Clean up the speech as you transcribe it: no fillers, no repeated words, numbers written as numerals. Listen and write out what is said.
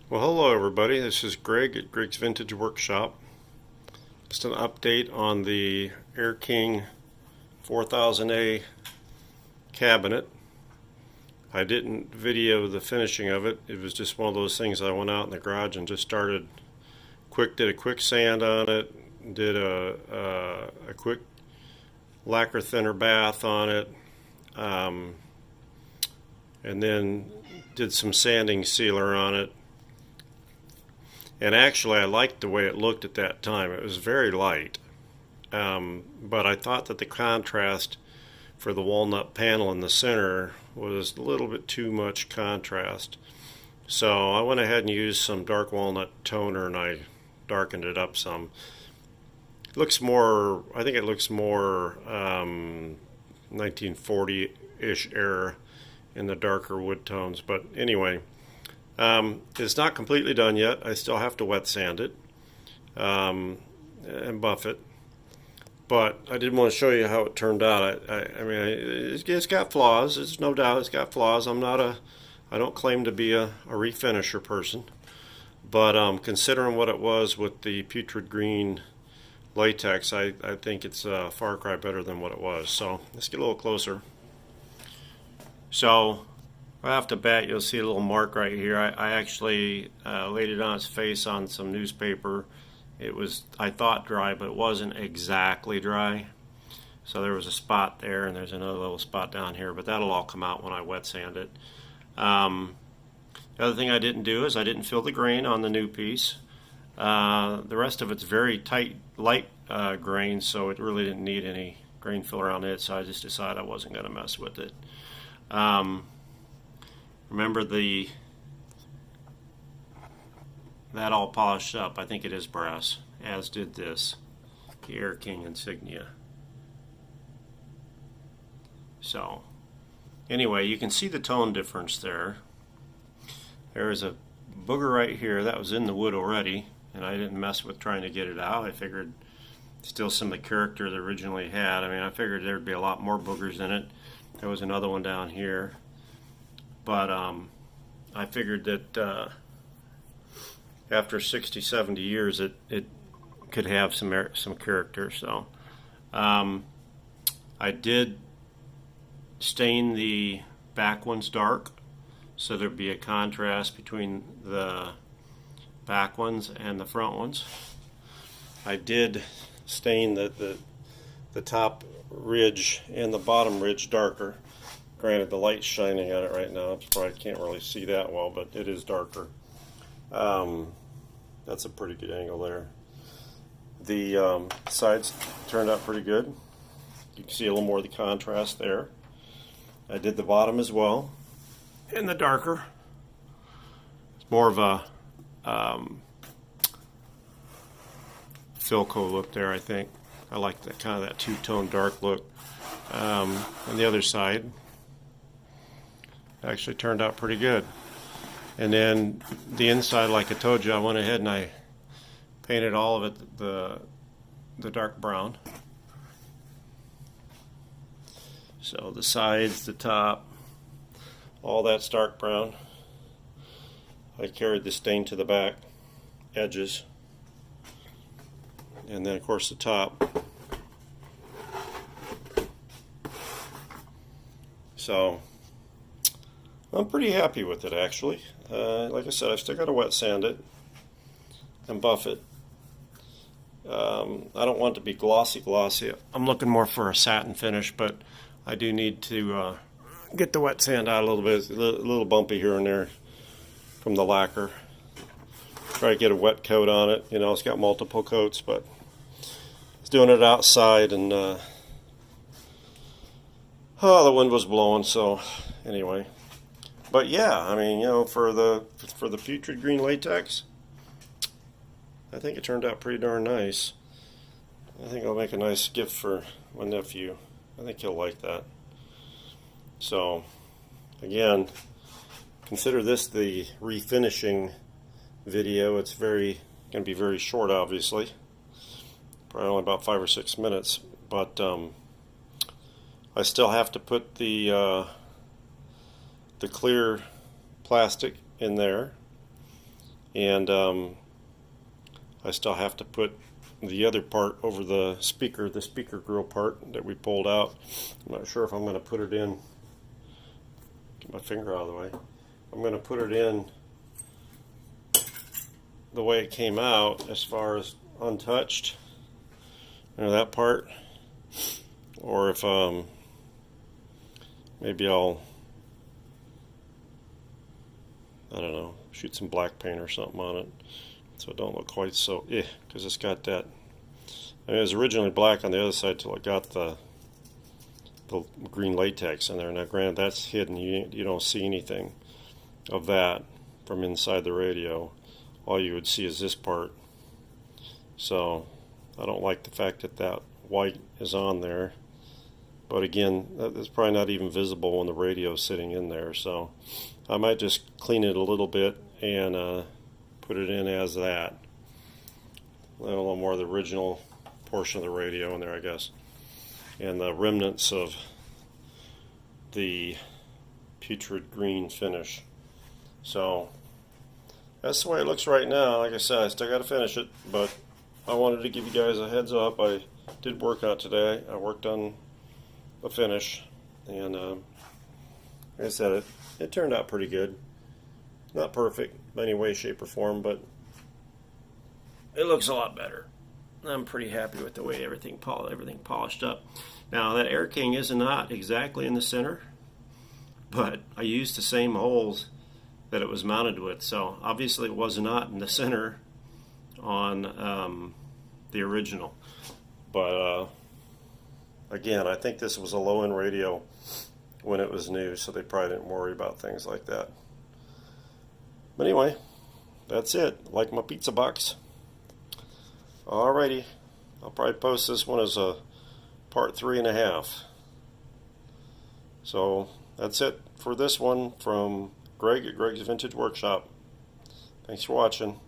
Well, hello everybody. This is Greg at Gregg's Vintage Workshop. Just an update on the AirKing 4000A cabinet. I didn't video the finishing of it. It was just one of those things I went out in the garage and just did a quick sand on it, did a quick lacquer thinner bath on it, and then did some sanding sealer on it. And actually, I liked the way it looked at that time. It was very light, but I thought that the contrast for the walnut panel in the center was a little bit too much contrast. So I went ahead and used some dark walnut toner and I darkened it up some. It looks more, I think it looks more 1940-ish era in the darker wood tones. But anyway, it's not completely done yet. I still have to wet sand it and buff it. But I did want to show you how it turned out. I mean, it's got flaws. There's no doubt it's got flaws. I don't claim to be a refinisher person. But considering what it was with the putrid green latex, I think it's a far cry better than what it was. So let's get a little closer. So right off the bat, you'll see a little mark right here. I actually laid it on its face on some newspaper. It was, I thought, dry, but it wasn't exactly dry. So there was a spot there, and there's another little spot down here, but that'll all come out when I wet sand it. The other thing I didn't do is I didn't fill the grain on the new piece. The rest of it's very tight, light grain, so it really didn't need any grain filler on it, so I just decided I wasn't going to mess with it. Remember that all polished up. I think it is brass, as did this, the AirKing insignia. So anyway, you can see the tone difference there. There is a booger right here that was in the wood already, and I didn't mess with trying to get it out. I figured still some of the character they originally had. I mean, I figured there'd be a lot more boogers in it. There was another one down here. But I figured that after 60, 70 years, it could have some character. So I did stain the back ones dark, so there'd be a contrast between the back ones and the front ones. I did stain the top ridge and the bottom ridge darker. Granted, the light's shining on it right now. You probably can't really see that well, but it is darker. That's a pretty good angle there. The sides turned out pretty good. You can see a little more of the contrast there. I did the bottom as well, in the darker. It's more of a Philco look there, I think. I like that kind of that two-tone dark look. On the other side, actually turned out pretty good. And then the inside, like I told you, I went ahead and I painted all of it the dark brown. So the sides, the top, all that's dark brown. I carried the stain to the back edges, and then of course the top. So I'm pretty happy with it, actually. Like I said, I've still got to wet sand it and buff it. I don't want it to be glossy. I'm looking more for a satin finish, but I do need to get the wet sand out a little bit. It's a little bumpy here and there from the lacquer. Try to get a wet coat on it. You know, it's got multiple coats, but it's doing it outside, and the wind was blowing, so anyway. But yeah, I mean, you know, for the putrid green latex, I think it turned out pretty darn nice. I think I'll make a nice gift for my nephew. I think he'll like that. So, again, consider this the refinishing video. It's going to be very short, obviously. Probably only about 5 or 6 minutes. But I still have to put the clear plastic in there. and I still have to put the other part over the speaker grill part that we pulled out. I'm not sure if I'm going to put it in. Get my finger out of the way. I'm going to put it in the way it came out, as far as untouched, that part, or if maybe I'll, I don't know, shoot some black paint or something on it so it don't look quite so because it's got that, I mean, it was originally black on the other side till it got the green latex in there. Now granted, that's hidden, you don't see anything of that from inside the radio. All you would see is this part. So I don't like the fact that that white is on there, but again, that's probably not even visible when the radio is sitting in there, so I might just clean it a little bit and put it in as that. A little more of the original portion of the radio in there, I guess, and the remnants of the putrid green finish. So that's the way it looks right now. Like I said, I still got to finish it, but I wanted to give you guys a heads up. I did work out today. I worked on the finish, and like I said, it turned out pretty good. Not perfect by any way, shape, or form, but it looks a lot better. I'm pretty happy with the way everything polished up. Now that AirKing is not exactly in the center, but I used the same holes that it was mounted with, so obviously it was not in the center on the original. But again, I think this was a low-end radio when it was new, so they probably didn't worry about things like that. But anyway, that's it. Like my pizza box. Alrighty, I'll probably post this one as a part 3.5. So that's it for this one from Gregg at Gregg's Vintage Workshop. Thanks for watching.